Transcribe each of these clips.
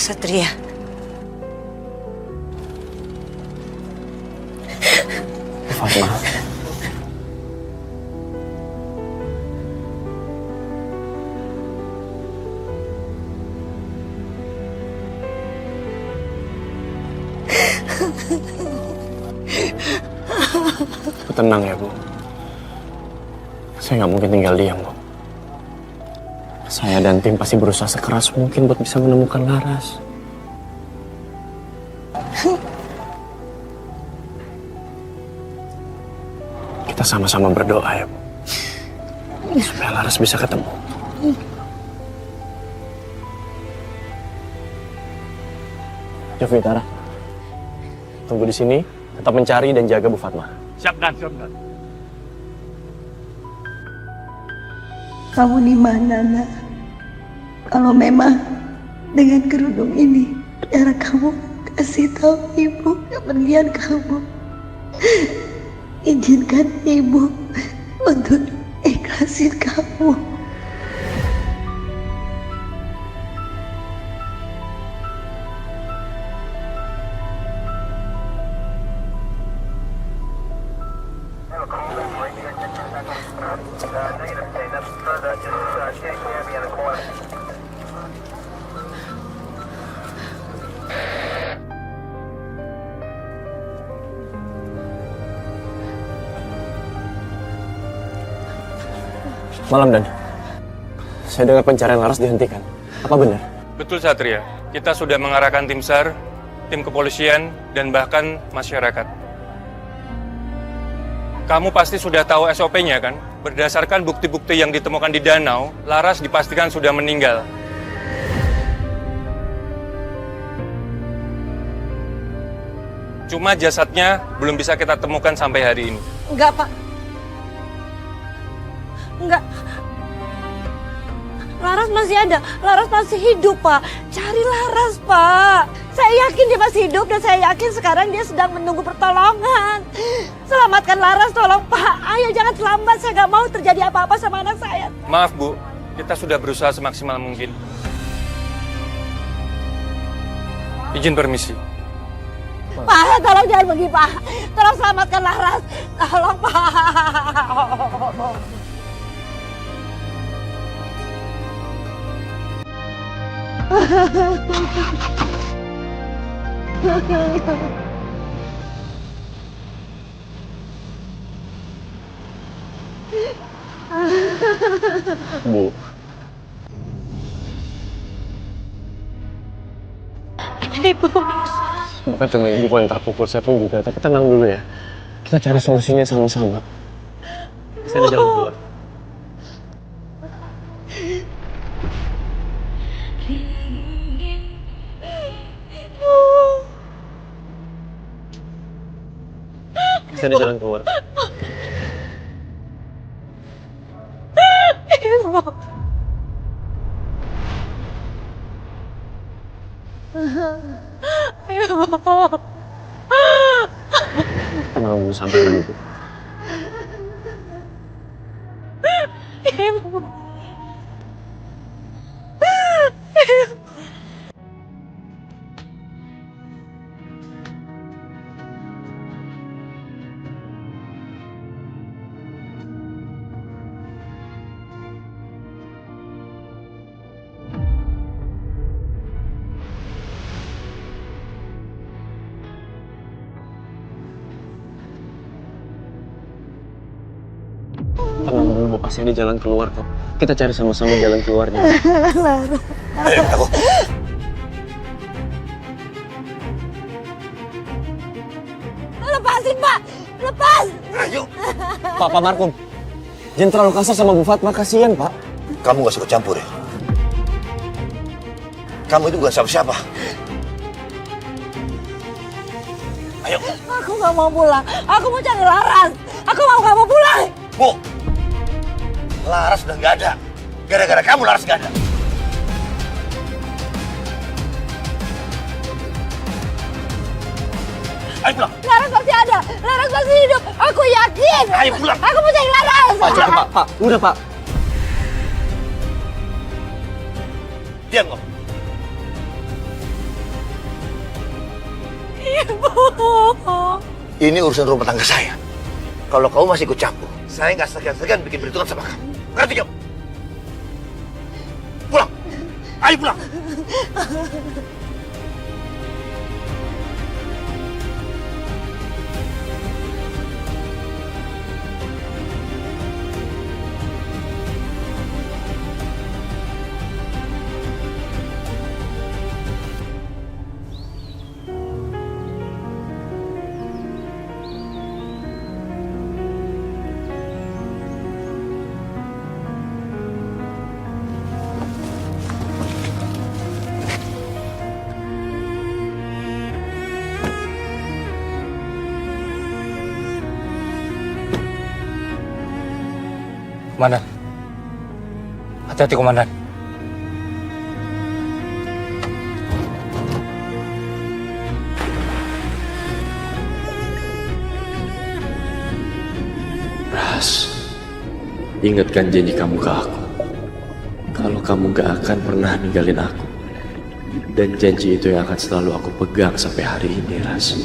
Satria. Fatma. Bu, tenang ya, Bu. Saya nggak mungkin tinggal diam, Bu. Saya dan tim pasti berusaha sekeras mungkin buat bisa menemukan Laras. Kita sama-sama berdoa ya, Bu. Supaya Laras bisa ketemu. Jovi, Tara. Tunggu di sini, tetap mencari dan jaga Bu Fatma. Siap, Dan. Siap, Dan. Kamu di mana, Nak? Kalau memang dengan kerudung ini, cara kamu kasih tahu Ibu kepergian kamu. Izinkan Ibu untuk ikhlasin kamu. Malam, Dan. Saya dengar pencarian Laras dihentikan. Apa benar? Betul, Satria. Kita sudah mengarahkan tim SAR, tim kepolisian, dan bahkan masyarakat. Kamu pasti sudah tahu SOP-nya, kan? Berdasarkan bukti-bukti yang ditemukan di danau, Laras dipastikan sudah meninggal. Cuma jasadnya belum bisa kita temukan sampai hari ini. Enggak, Pak. Enggak. Laras masih ada. Laras masih hidup, Pak. Cari Laras, Pak. Saya yakin dia masih hidup dan saya yakin sekarang dia sedang menunggu pertolongan. Selamatkan Laras, tolong, Pak. Ayo, jangan terlambat. Saya nggak mau terjadi apa-apa sama anak saya. Maaf, Bu. Kita sudah berusaha semaksimal mungkin. Izin permisi. Pak, tolong jangan pergi, Pak. Tolong selamatkan Laras. Tolong, Pak. Bu. Ibu. Bukan cuma Ibu yang terpukul, saya pun juga. Tapi tenang dulu ya. Kita cari solusinya sama-sama. Saya udah jalan keluar. Saya udah jalan keluar. Tenang dulu, sampai dulu. Ibu. Tenang dulu, Bu. Pasti ada jalan keluar kok. Kita cari sama-sama jalan keluarnya. Ayo, aku. Lepasin, Pak. Lepas. Ayo. Pak Markum. Jangan terlalu kasar sama Bu Fatma, kasihan, Pak. Kamu gak suka campur ya? Kamu itu bukan siapa-siapa. Ayo. Aku nggak mau pulang. Aku mau cari Laras. Aku mau kamu pulang. Bu. Laras udah nggak ada. Gara-gara kamu Laras nggak ada. Ayo pulang. Laras masih ada. Laras masih hidup. Aku yakin. Ayo pulang. Aku mau cari Laras. Pak, cukup, Pak. Pak, udah, Pak. Diam kamu. Ibu. Ini urusan rumah tangga saya. Kalau kamu masih ikut campur, saya nggak segan-segan bikin perhitungan sama kamu. Ngerti kamu? Pulang! Ayo pulang! Komandan. Hati-hati, Komandan. Ras, ingatkan janji kamu ke aku. Kalau kamu gak akan pernah ninggalin aku. Dan janji itu yang akan selalu aku pegang sampai hari ini, Ras.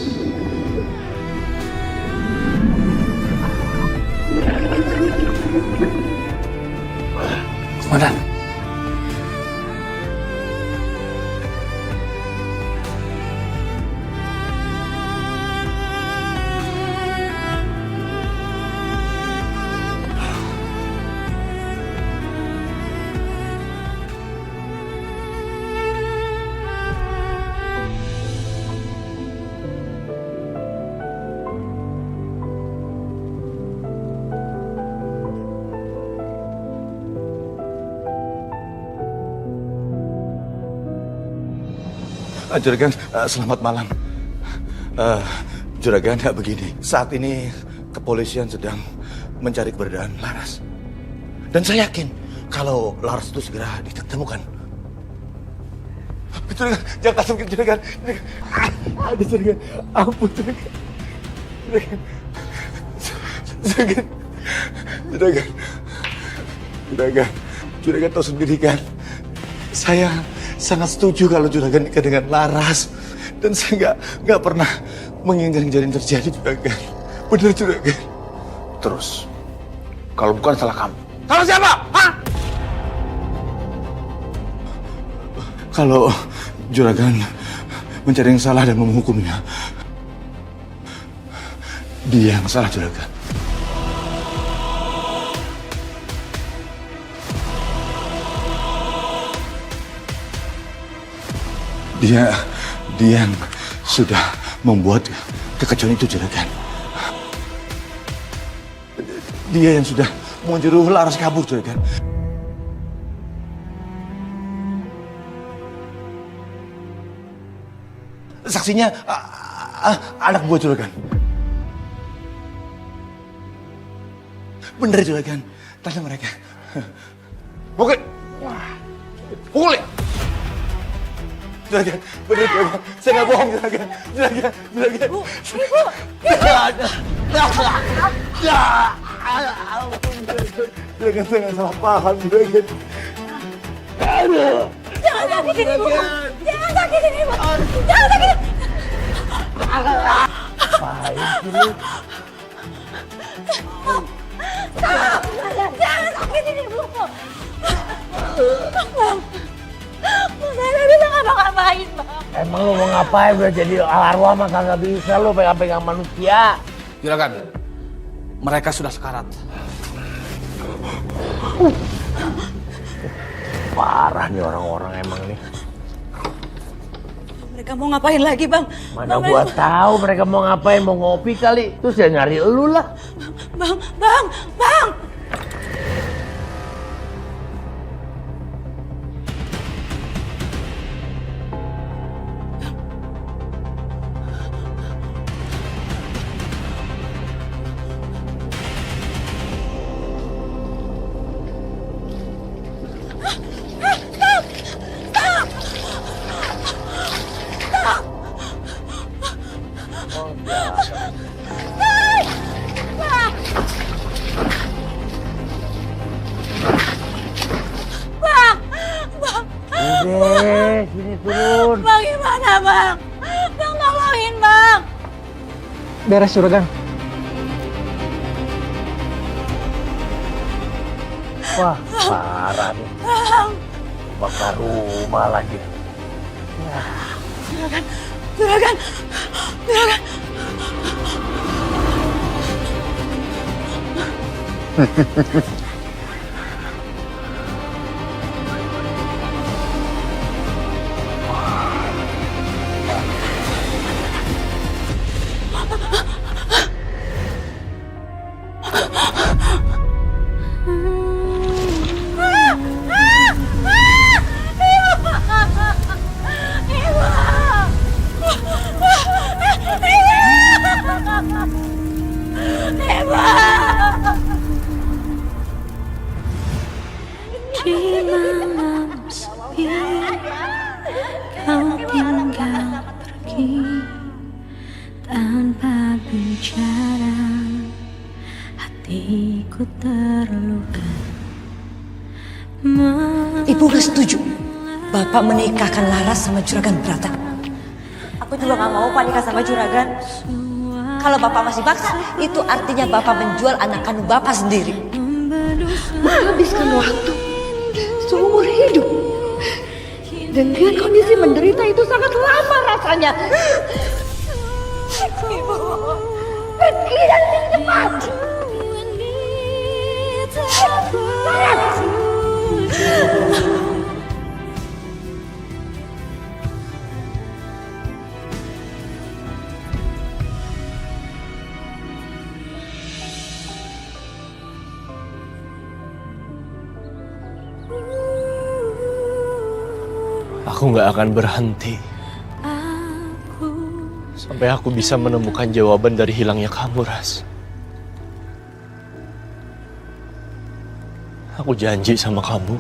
Komandan. Juragan, selamat malam. Juragan, begini. Saat ini kepolisian sedang mencari keberadaan Laras. Dan saya yakin kalau Laras itu segera ditemukan. Juragan, jangan langsung ke Juragan. Aduh, Juragan. Ampun, Juragan. Juragan. Juragan. Juragan. Juragan. Juragan tahu sendiri kan. Saya sangat setuju kalau Juragan nikah dengan Laras. Dan saya nggak pernah menginginkan kejadian terjadi, Juragan. Benar, Juragan. Terus, kalau bukan salah kamu, salah siapa? Hah? Kalau Juragan mencari yang salah dan menghukumnya, dia yang salah, Juragan. Dia yang sudah membuat kekacauan itu, Juragan. Dia yang sudah menjuru Laras kabur, Juragan. Saksinya anak buah Juragan. Bener, Juragan. Tanya mereka. Pukul. Pukul ya. Juragan, bener, Juragan. Saya nggak bohong, Juragan. Juragan. Ibu. Juragan, saya nggak salah paham, Juragan. Jangan sakitin ibu. Jangan sakitin ibu. Jangan sakitin. Jangan sakitin ibu. Bang, saya nggak bisa ngapa-ngapain, Bang. Emang lu mau ngapain? Udah jadi arwah mah kagak bisa lu pegang-pegang manusia. Juragan, mereka sudah sekarat. Parah nih orang-orang emang nih. Mereka mau ngapain lagi, Bang? Mana Bang, gua tahu mereka mau ngapain, mau ngopi kali. Terus ya nyari elu lah. Bang. Udah, sini turun. Bang, gimana, Bang? Bang, tolongin, Bang. beres juragan. Wah, parah nih. Bakar rumah lagi. Juragan, juragan, juragan. Di malam sepi, kau tinggal pergi tanpa bicara, hatiku terluka. Ibu gak setuju Bapak menikahkan Laras sama Juragan Brata. Aku juga gak mau Pak nikah sama Juragan. Kalau Bapak masih paksa, itu artinya Bapak menjual anak kandung Bapak sendiri. Menghabiskan waktu seumur hidup. Dan dengan kondisi menderita itu sangat lama rasanya. Ibu, pergi dan cepat. Laras! Aku nggak akan berhenti sampai aku bisa menemukan jawaban dari hilangnya kamu, Ras. Aku janji sama kamu,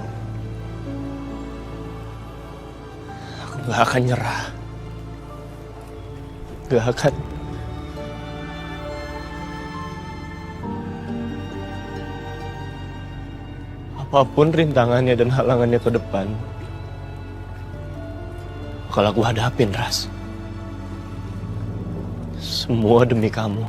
aku nggak akan nyerah, nggak akan. Apapun rintangannya dan halangannya ke depan, bakal aku hadapin, Ras. Semua demi kamu.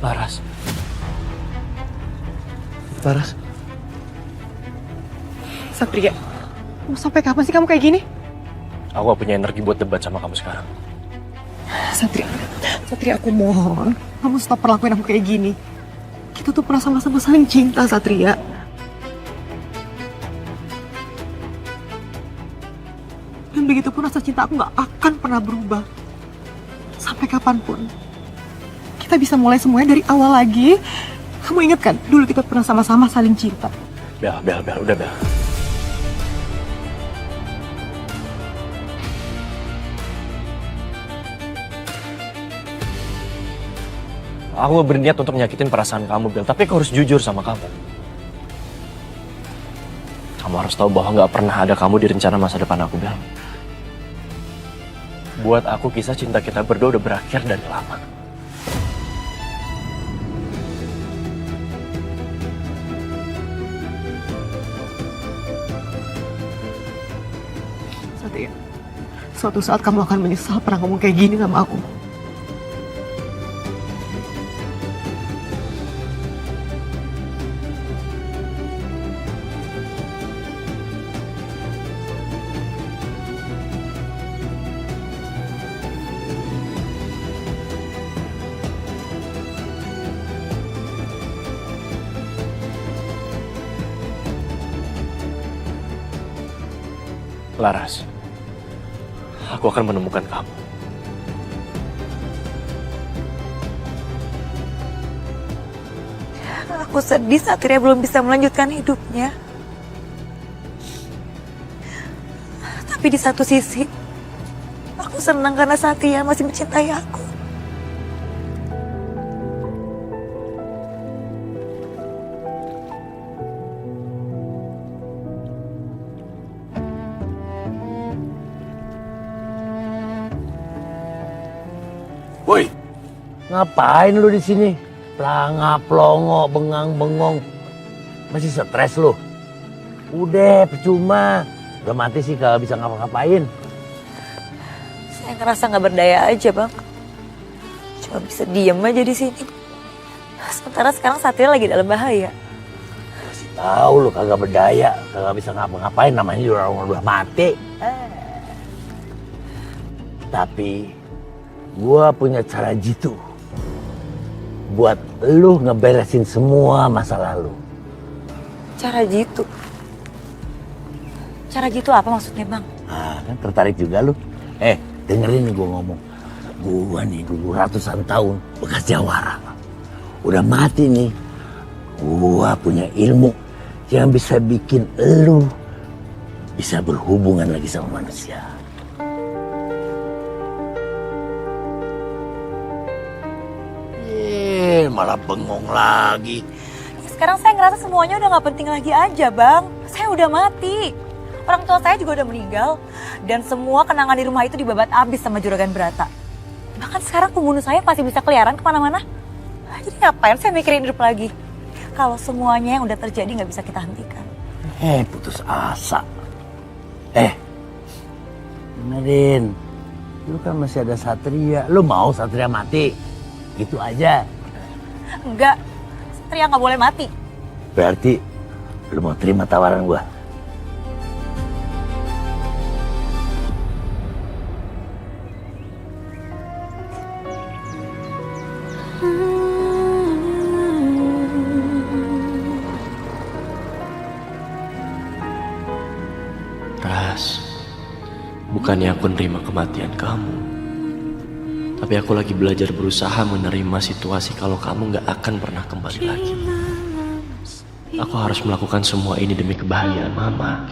Laras. Laras. Satria, mau sampai kapan sih kamu kayak gini? Aku gak punya energi buat debat sama kamu sekarang. Satria, Satria aku mohon, kamu stop perlakuin aku kayak gini. Kita tuh pernah sama-sama saling cinta, Satria. Dan begitu pun rasa cinta aku gak akan pernah berubah. Sampai kapanpun. Kita bisa mulai semuanya dari awal lagi. Kamu ingat kan, dulu kita pernah sama-sama saling cinta. Bel, udah Bel. Aku gak berniat untuk nyakitin perasaan kamu, Bel. Tapi aku harus jujur sama kamu. Kamu harus tahu bahwa gak pernah ada kamu di rencana masa depan aku, Bel. Buat aku, kisah cinta kita berdua udah berakhir dari lama. Satria, suatu saat kamu akan menyesal pernah ngomong kayak gini sama aku. Laras, aku akan menemukan kamu. Aku sedih Satria belum bisa melanjutkan hidupnya. Tapi di satu sisi, aku senang karena Satria masih mencintai aku. Woi, ngapain lu di sini? Pelanga, pelongo, bengang, bengong. Masih stres lu? Udah, percuma. Udah mati sih kalau bisa ngapa-ngapain. Saya ngerasa nggak berdaya aja, Bang. Cuma bisa diem aja di sini. Sementara sekarang Satria lagi dalam bahaya. Kasih tahu lu kagak berdaya, kagak bisa ngapa-ngapain, namanya juga orang udah mati. Tapi gua punya cara jitu buat lu ngeberesin semua masa lalu. Cara jitu? Cara jitu apa maksudnya, Bang? Ah, kan tertarik juga lu. Dengerin nih gua ngomong. Gua nih dulu ratusan tahun bekas jawara. Udah mati nih. Gua punya ilmu yang bisa bikin lu bisa berhubungan lagi sama manusia. Malah bengong lagi. Sekarang saya ngerasa semuanya udah gak penting lagi aja, Bang. Saya udah mati. Orang tua saya juga udah meninggal. Dan semua kenangan di rumah itu dibabat abis sama Juragan Brata. Bahkan sekarang pembunuh saya masih bisa keliaran kemana-mana. Jadi ngapain saya mikirin hidup lagi? Kalau semuanya yang udah terjadi gak bisa kita hentikan. Putus asa. Dengerin. Lu kan masih ada Satria. Lu mau Satria mati? Gitu aja. Enggak, Satria nggak boleh mati. Berarti lu mau terima tawaran gua? Ras, bukannya aku nerima kematian kamu. Tapi aku lagi belajar berusaha menerima situasi kalau kamu gak akan pernah kembali lagi. Aku harus melakukan semua ini demi kebahagiaan Mama.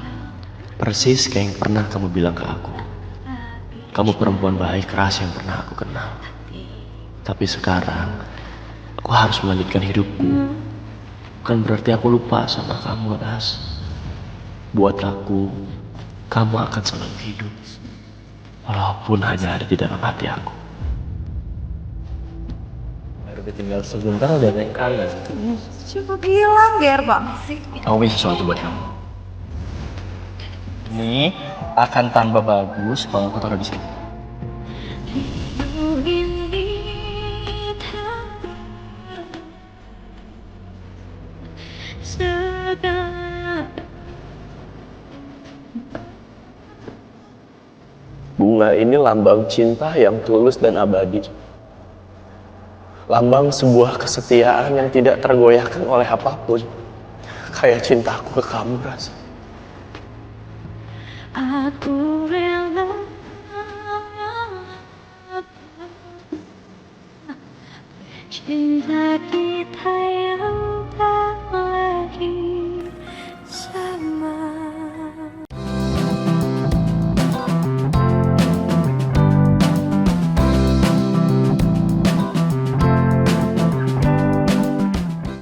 Persis kayak yang pernah kamu bilang ke aku. Kamu perempuan baik Ras yang pernah aku kenal. Tapi sekarang, aku harus melanjutkan hidupku. Bukan berarti aku lupa sama kamu, Ras. Buat aku, kamu akan selalu hidup. Walaupun hanya ada di dalam hati aku. Baru tinggal sebentar udah ada yang kangen. Coba bilang, ger banget sih. Aku punya sesuatu buat kamu. Ini akan tambah bagus kalau aku taruh di sini. Bunga ini lambang cinta yang tulus dan abadi. Lambang sebuah kesetiaan yang tidak tergoyahkan oleh apapun. Kayak cintaku ke kamu, Ras. Aku rela cinta kita yang tak